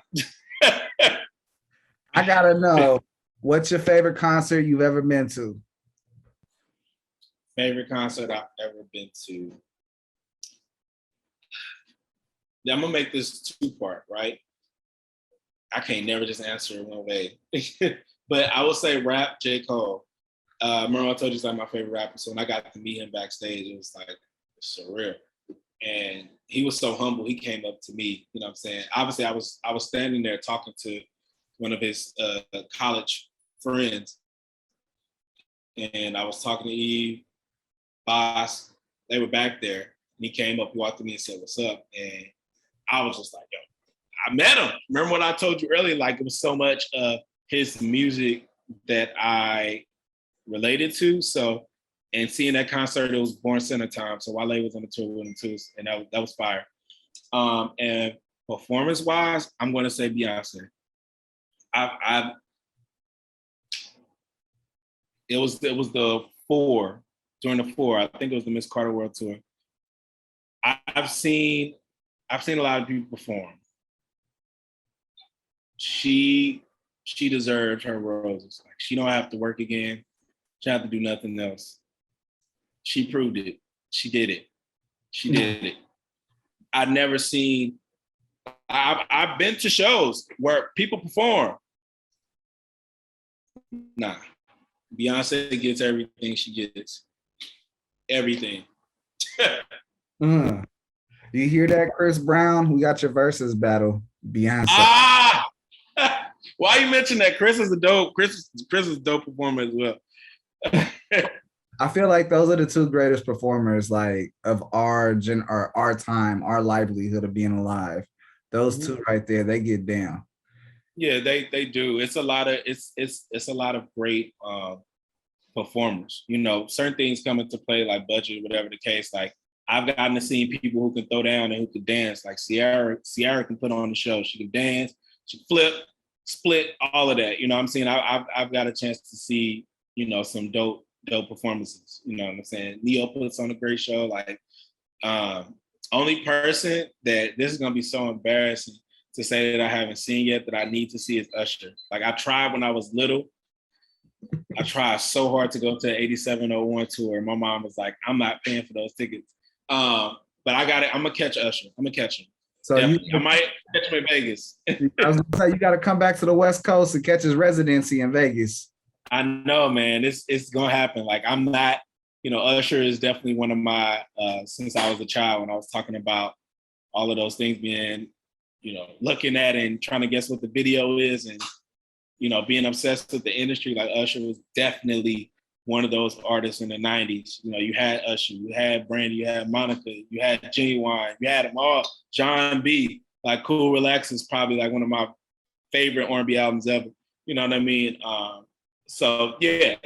Speaker 2: I gotta know, what's your favorite concert you've ever been to?
Speaker 3: Favorite concert I've ever been to. I'm gonna make this two-part, right? I can't never just answer it one way. But I would say rap, J. Cole. Remember I told you he's like my favorite rapper. So when I got to meet him backstage, it was like surreal. And he was so humble. He came up to me, you know what I'm saying? Obviously, I was standing there talking to one of his college friends. And I was talking to Eve, Boss. They were back there. And he came up, he walked to me and said, what's up? And I was just like, yo, I met him. Remember what I told you earlier? Like, it was so much of his music that I related to. So, and seeing that concert, it was Born Center time. So Wale was on the tour with him too, and that was fire. And performance-wise, I'm going to say Beyonce. It was the 4, during the 4. I think it was the Miss Carter World Tour. I've seen I've seen a lot of people perform. She deserved her roses. Like, she don't have to work again. She don't have to do nothing else. She proved it. She did it. She did it. I've never seen. I've been to shows where people perform. Nah, Beyonce gets everything she gets. Everything.
Speaker 2: You hear that, Chris Brown? We got your versus battle, Beyonce.
Speaker 3: Ah! Why you mention that? Chris is a dope. Chris is a dope performer as well.
Speaker 2: I feel like those are the two greatest performers, like, of our time, our livelihood of being alive. Those two right there, they get down.
Speaker 3: Yeah, they do. It's a lot of great performers. You know, certain things come into play, like budget, whatever the case. Like, I've gotten to see people who can throw down and who can dance. Like Ciara can put on the show. She can dance, she can flip, split, all of that. You know what I'm saying? I've got a chance to see, you know, some dope performances. You know what I'm saying? Neo puts on a great show. Like, only person that this is gonna be so embarrassing to say that I haven't seen yet that I need to see is Usher. Like, I tried when I was little. I tried so hard to go to the 8701 tour. My mom was like, I'm not paying for those tickets. But I got it. I'm gonna catch Usher. I'm gonna catch him. So I might catch him in Vegas.
Speaker 2: I was gonna say, you got to come back to the West Coast and catch his residency in Vegas.
Speaker 3: I know, man. It's gonna happen. Like, I'm not, you know, Usher is definitely one of my since I was a child, when I was talking about all of those things being, you know, looking at and trying to guess what the video is, and, you know, being obsessed with the industry. Like, Usher was definitely one of those artists in the 90s. You know, you had Usher, you had Brandy, you had Monica, you had Genuine, you had them all. John B. Like, Cool Relax is probably like one of my favorite R&B albums ever. You know what I mean? So yeah,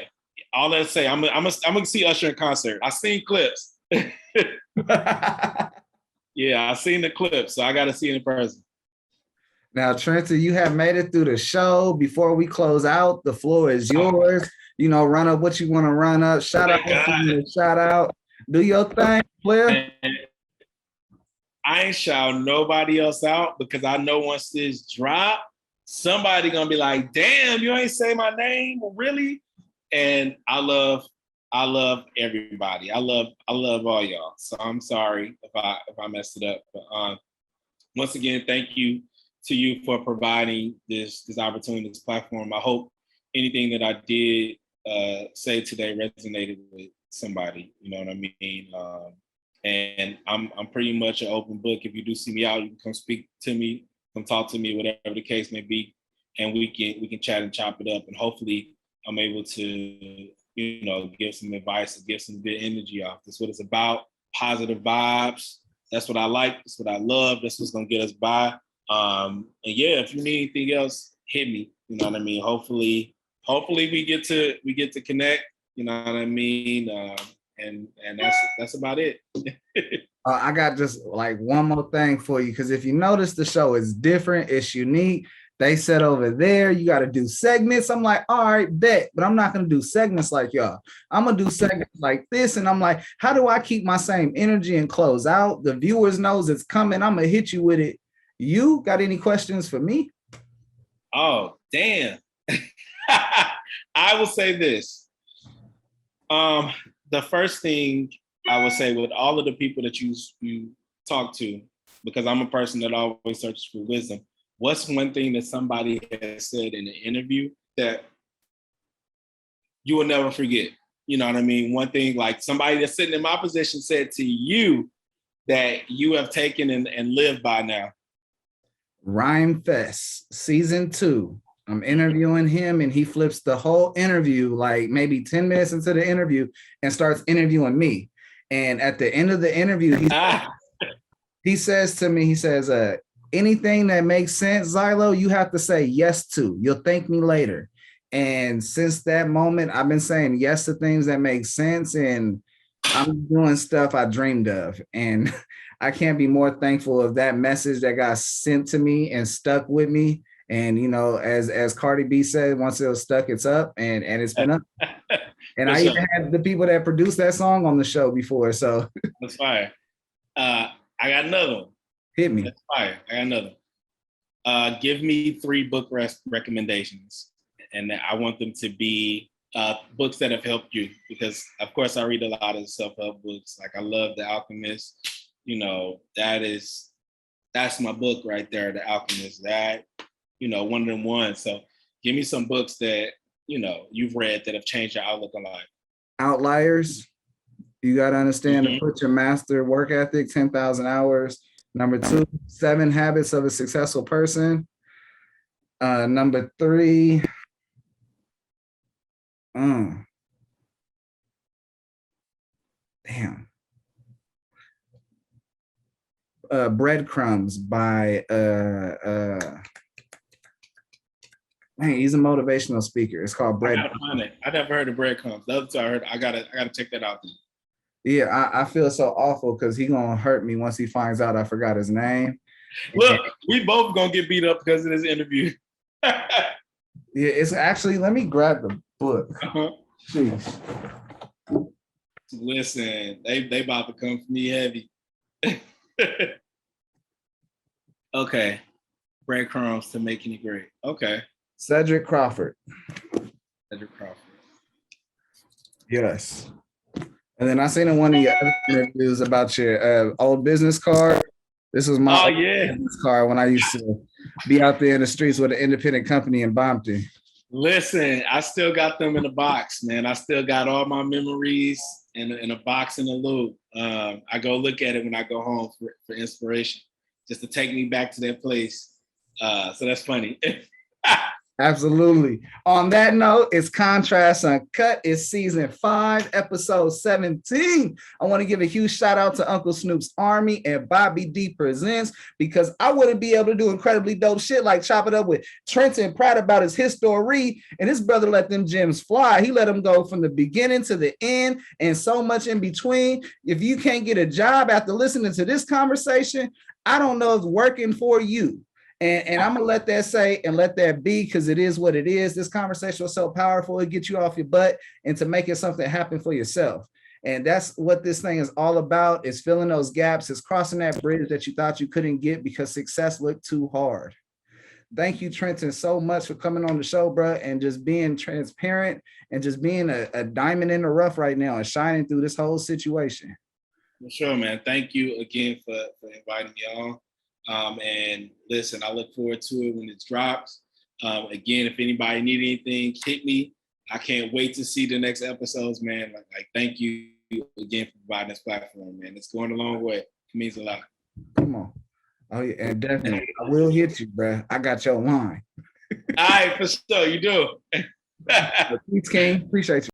Speaker 3: all that to say, I'm gonna see Usher in concert. I seen clips. Yeah, I seen the clips, so I got to see it in person.
Speaker 2: Now, Trenton, you have made it through the show. Before we close out, the floor is yours. You know, run up what you want to run up. Shout out. Do your thing, player.
Speaker 3: I ain't shout nobody else out, because I know once this drop, somebody gonna be like, damn, you ain't say my name, really? And I love everybody. I love all y'all. So I'm sorry if I messed it up. But once again, thank you to you for providing this opportunity, this platform. I hope anything that I did say today resonated with somebody. You know what I mean? And I'm pretty much an open book. If you do see me out, you can come speak to me, come talk to me, whatever the case may be, and we can chat and chop it up. And hopefully, I'm able to, you know, give some advice and give some good energy off. That's what it's about. Positive vibes. That's what I like. That's what I love. That's what's gonna get us by. And yeah, if you need anything else, hit me. You know what I mean? Hopefully we get to connect. You know what I mean? And that's about it.
Speaker 2: I got just like one more thing for you, because if you notice, the show is different, it's unique. They said over there, you got to do segments. I'm like, all right, bet, but I'm not going to do segments like y'all. I'm going to do segments like this. And I'm like, how do I keep my same energy and close out? The viewers knows it's coming. I'm going to hit you with it. You got any questions for me?
Speaker 3: Oh, damn. I will say this. The first thing I would say with all of the people that you talk to, because I'm a person that always searches for wisdom, what's one thing that somebody has said in an interview that you will never forget? You know what I mean? One thing, like somebody that's sitting in my position said to you that you have taken and lived by now.
Speaker 2: Rhyme Fest, season 2. I'm interviewing him and he flips the whole interview, like maybe 10 minutes into the interview, and starts interviewing me. And at the end of the interview, he says to me, he says, anything that makes sense, Xylo, you have to say yes to. You'll thank me later. And since that moment, I've been saying yes to things that make sense, and I'm doing stuff I dreamed of. And I can't be more thankful of that message that got sent to me and stuck with me. And, you know, as Cardi B said, once it was stuck, it's up, and it's been up. And I even had the people that produced that song on the show before. So
Speaker 3: that's fire. I got another one.
Speaker 2: Hit me.
Speaker 3: That's fire. I got another. Give me 3 book recommendations, and I want them to be books that have helped you, because of course I read a lot of self-help books. Like I love The Alchemist. You know, that's my book right there, The Alchemist. That, you know, one of them ones. So give me some books that, you know, you've read that have changed your outlook on life.
Speaker 2: Outliers. You got to understand to put your master work ethic, 10,000 hours. Number 2, 7 Habits of a Successful Person. Number 3, Breadcrumbs by he's a motivational speaker. It's called Breadcrumbs.
Speaker 3: I never heard of Breadcrumbs. The other two I heard. I gotta check that out then.
Speaker 2: Yeah, I feel so awful because he's gonna hurt me once he finds out I forgot his name.
Speaker 3: Look, we both gonna get beat up because of this interview.
Speaker 2: Yeah, it's actually, let me grab the book. Jeez.
Speaker 3: Listen, they about to come for me heavy. Okay. Breadcrumbs to Making It Great. Okay.
Speaker 2: Cedric Crawford.
Speaker 3: Cedric Crawford.
Speaker 2: Yes. And then I seen in one of your other interviews about your old business card. This was my business card when I used to be out there in the streets with an independent company in Bompton.
Speaker 3: Listen, I still got them in a box, man. I still got all my memories in a box in a loop. I go look at it when I go home for inspiration, just to take me back to that place. So that's funny.
Speaker 2: Absolutely. On that note, it's Contrast Uncut. It's season 5, episode 17. I want to give a huge shout out to Uncle Snoop's Army and Bobby D Presents, because I wouldn't be able to do incredibly dope shit like chop it up with Trenton Pratt about his history, and his brother let them gems fly. He let them go from the beginning to the end and so much in between. If you can't get a job after listening to this conversation, I don't know if it's working for you. And I'm gonna let that say and let that be, because it is what it is. This conversation was so powerful, it gets you off your butt and to make it something happen for yourself. And that's what this thing is all about, is filling those gaps, is crossing that bridge that you thought you couldn't get because success looked too hard. Thank you, Trenton, so much for coming on the show, bro, and just being transparent and just being a diamond in the rough right now and shining through this whole situation.
Speaker 3: For sure, man. Thank you again for inviting me on. And listen, I look forward to it when it drops. Again, if anybody need anything, hit me. I can't wait to see the next episodes, man. Like thank you again for providing this platform, man. It's going a long way. It means a lot.
Speaker 2: Come on. Oh yeah, and definitely I will hit you, bro. I got your line.
Speaker 3: All right, for sure, you do.
Speaker 2: Peace, King. Appreciate you.